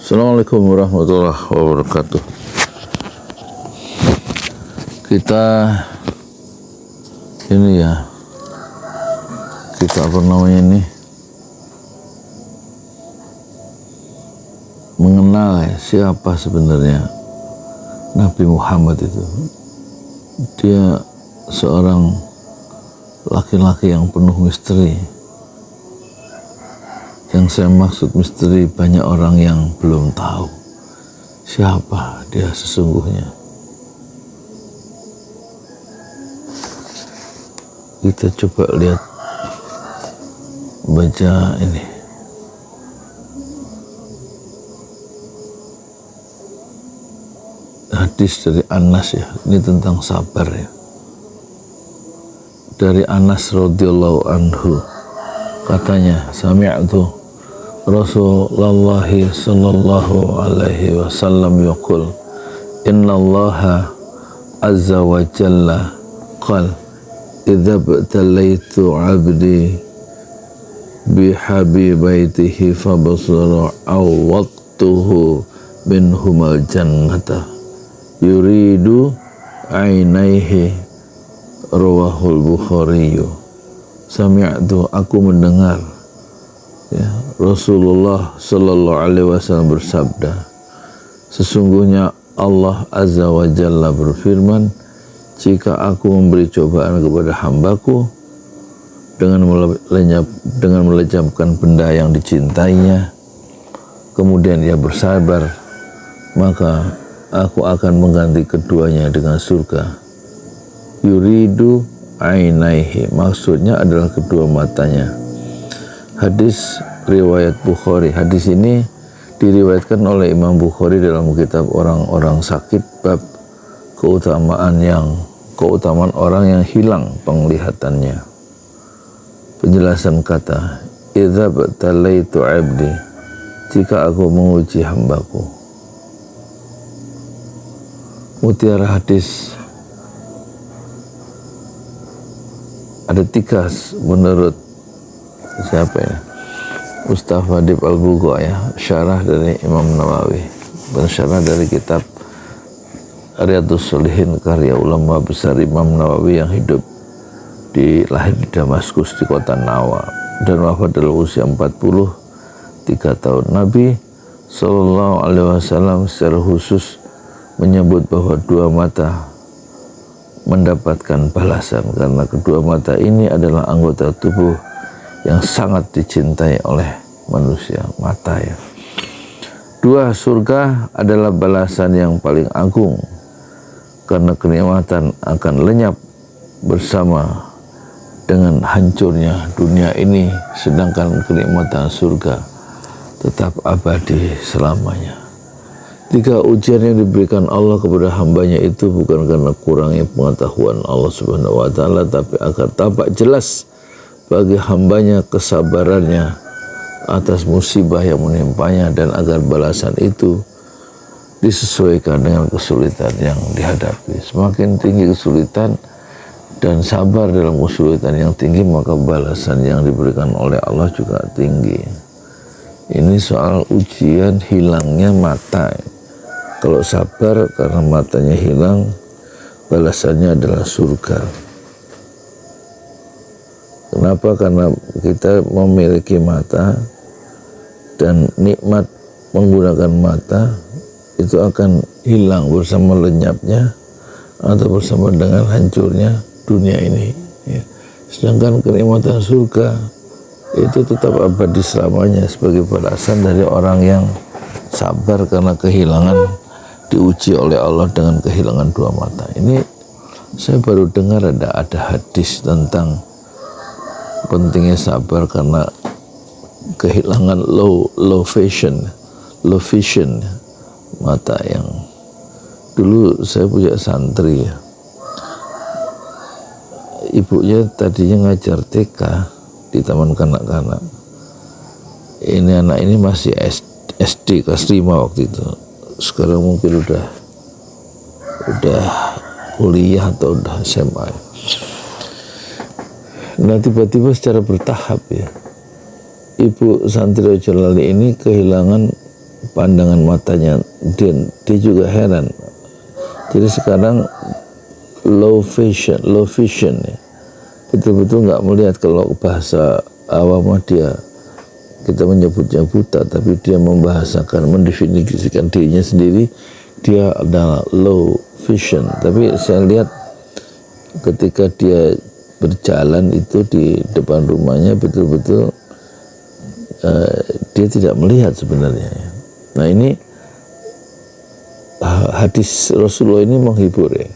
Assalamualaikum warahmatullahi wabarakatuh. Kita ini ya, kita apa namanya ini, mengenal siapa sebenarnya Nabi Muhammad itu. Dia seorang laki-laki yang penuh misteri. Yang saya maksud misteri, banyak orang yang belum tahu siapa dia sesungguhnya. Kita coba lihat, baca ini. Hadis dari Anas ya, ini tentang sabar ya. Dari Anas radhiyallahu anhu, katanya, sami'tu Rasulullah sallallahu alaihi wasallam yaqul, innallaha azza wa jalla qala idza btalaitu 'abdi bihabibaitihi fabasara awwatuhu minhumal jannata yuridu ainaihi, rawahul Bukhari. Sami'tu, aku mendengar ya, Rasulullah sallallahu alaihi wasallam bersabda, sesungguhnya Allah azza wa jalla berfirman, jika aku memberi cobaan kepada hambaku dengan melejapkan benda yang dicintainya, kemudian ia bersabar, maka aku akan mengganti keduanya dengan surga. Yuridu ainaihi, maksudnya adalah kedua matanya. Hadis riwayat Bukhari. Hadis ini diriwayatkan oleh Imam Bukhari dalam kitab orang-orang sakit, bab keutamaan orang yang hilang penglihatannya. Penjelasan kata idza btalaitu 'abdi, jika aku menguji hambaku. Mutiara hadis ada 3 menurut siapa ya? Ustaz Fadib Al-Bugha ya, syarah dari Imam Nawawi, bersyarah dari kitab Riyadhus Shalihin karya ulama besar Imam Nawawi yang lahir di Damaskus di kota Nawa dan wafat dalam usia 43 tahun. Nabi sallallahu alaihi wasallam secara khusus menyebut bahwa 2 mata mendapatkan balasan karena kedua mata ini adalah anggota tubuh yang sangat dicintai oleh manusia, mata ya. 2, surga adalah balasan yang paling agung karena kenikmatan akan lenyap bersama dengan hancurnya dunia ini, sedangkan kenikmatan surga tetap abadi selamanya. 3, ujian yang diberikan Allah kepada hambanya itu bukan karena kurangnya pengetahuan Allah subhanahu wa ta'ala, tapi agar tampak jelas bagi hambanya kesabarannya atas musibah yang menimpanya dan agar balasan itu disesuaikan dengan kesulitan yang dihadapi. Semakin tinggi kesulitan dan sabar dalam kesulitan yang tinggi, maka balasan yang diberikan oleh Allah juga tinggi. Ini soal ujian hilangnya mata. Kalau sabar karena matanya hilang, balasannya adalah surga. Kenapa? Karena kita memiliki mata dan nikmat menggunakan mata itu akan hilang bersama lenyapnya atau bersama dengan hancurnya dunia ini ya. Sedangkan kenikmatan surga itu tetap abadi selamanya sebagai balasan dari orang yang sabar karena kehilangan, diuji oleh Allah dengan kehilangan 2 mata. Ini saya baru dengar ada hadis tentang pentingnya sabar karena kehilangan low vision mata. Yang dulu saya punya santri ya, ibunya tadinya ngajar TK di taman kanak-kanak. Ini anak ini masih SD kelas 5 waktu itu, sekarang mungkin udah kuliah atau udah SMA. Nah tiba-tiba secara bertahap ya, ibu santri Jalali ini kehilangan pandangan matanya, dia juga heran. Jadi sekarang low vision ya, betul-betul nggak melihat. Kalau bahasa awam dia, kita menyebutnya buta, tapi dia membahasakan, mendefinisikan dirinya sendiri, dia adalah low vision. Tapi saya lihat ketika dia berjalan itu di depan rumahnya, betul-betul dia tidak melihat sebenarnya. Nah ini hadis Rasulullah ini menghibur ya,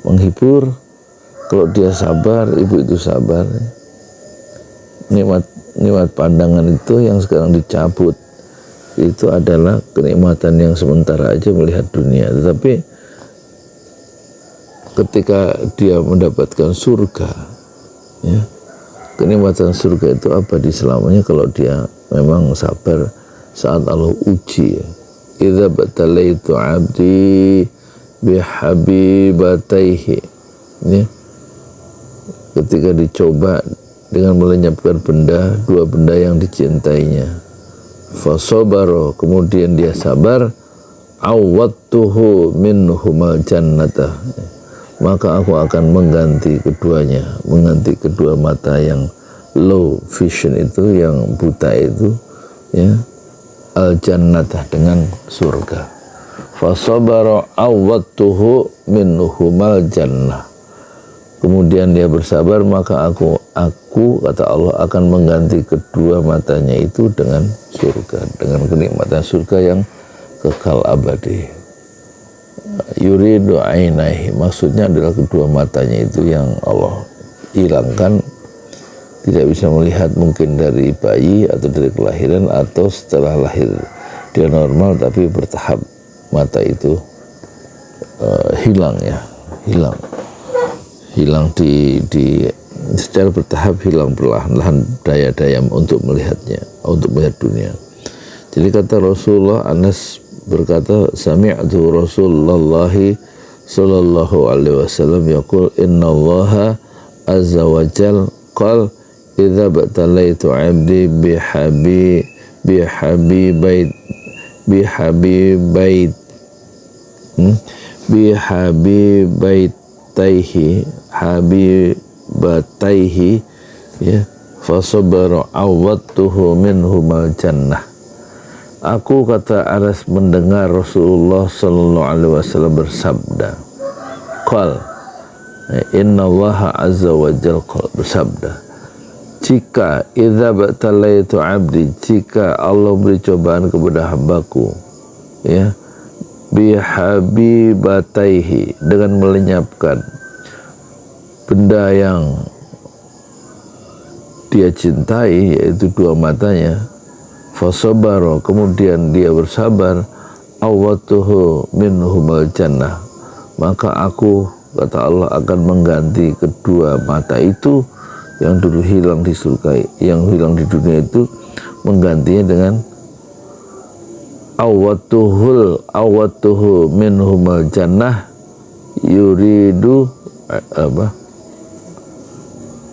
menghibur. Kalau dia sabar, ibu itu sabar. Nikmat pandangan itu yang sekarang dicabut, itu adalah kenikmatan yang sementara aja melihat dunia. Tetapi ketika dia mendapatkan surga, ya, kenikmatan surga itu abadi selamanya kalau dia memang sabar saat Allah uji. Ya. Idza batalaitu abdi bihabibataihi, ya. Ketika dicoba dengan melenyapkan dua benda yang dicintainya, fasobaro, kemudian dia sabar, awattuhu minhumal jannata, maka aku akan mengganti keduanya, mengganti kedua mata yang low vision itu, yang buta itu, ya, al jannata, dengan surga. Fasabara awattuhu minhumal jannah, kemudian dia bersabar, maka aku kata Allah akan mengganti kedua matanya itu dengan surga, dengan kenikmatan surga yang kekal abadi. Yuridu ainaihi, maksudnya adalah kedua matanya itu yang Allah hilangkan, tidak bisa melihat mungkin dari bayi atau dari kelahiran atau setelah lahir dia normal, tapi bertahap mata itu hilang ya, hilang di secara bertahap, hilang perlahan-lahan daya untuk melihatnya, untuk melihat dunia. Jadi kata Rasulullah, Anas berkata, sami'tu Rasulullah sallallahu alaihi wasallam yaqul, innallaha azza wa jal qal idza batalaitu 'abdi habibataihi, ya, fasabara awattuhu minhumal jannah. Aku, kata Anas, mendengar Rasulullah sallallahu alaihi wasallam bersabda, qal, innallaha azza wa jalla bersabda, jika idza batalaitu abdi, jika Allah beri cobaan kepada hambaku, ya, bihabibataihi, dengan melenyapkan benda yang dia cintai, yaitu dua matanya, fasabaro, kemudian dia bersabar, awatuhu minhumal jannah, maka aku, kata Allah, akan mengganti kedua mata itu yang dulu hilang di surga, yang hilang di dunia itu, menggantinya dengan awatuhu minhumal jannah, yuridu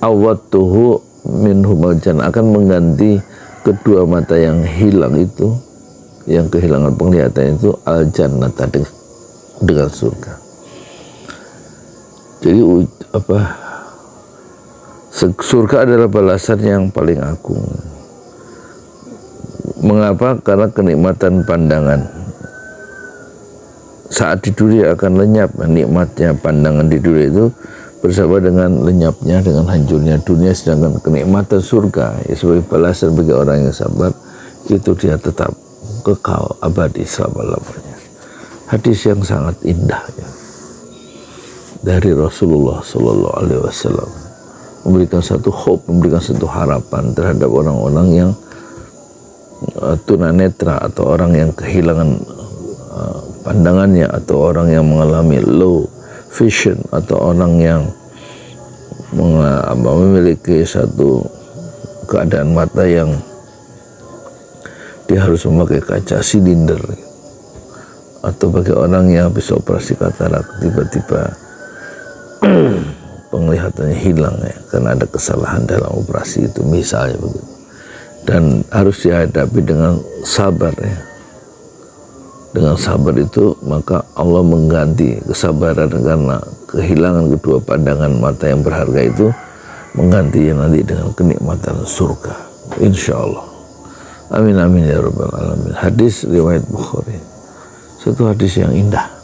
awatuhu minhumal jannah, akan mengganti kedua mata yang hilang itu, yang kehilangan penglihatan itu, al jannah, dengan surga. Jadi surga adalah balasan yang paling agung. Mengapa? Karena kenikmatan pandangan saat di dunia akan lenyap. Nikmatnya pandangan di dunia itu bersama dengan lenyapnya, dengan hancurnya dunia. Sedangkan kenikmatan surga, ya, sebagai balasan bagi orang yang sabar, itu dia tetap kekal abadi selama-lamanya. Hadis yang sangat indah, ya, dari Rasulullah Sallallahu Alaihi Wasallam, memberikan satu hope, memberikan satu harapan terhadap orang-orang yang tunanetra, atau orang yang kehilangan pandangannya, atau orang yang mengalami low vision, atau orang yang memiliki satu keadaan mata yang dia harus memakai kaca silinder, atau bagi orang yang habis operasi katarak tiba-tiba penglihatannya hilang, ya, karena ada kesalahan dalam operasi itu misalnya begitu, dan harus dihadapi dengan sabar, ya, dengan sabar itu, maka Allah mengganti kesabaran karena kehilangan kedua pandangan mata yang berharga itu, menggantinya nanti dengan kenikmatan surga, insya Allah. Amin amin ya rabbal alamin. Hadis riwayat Bukhari, satu hadis yang indah.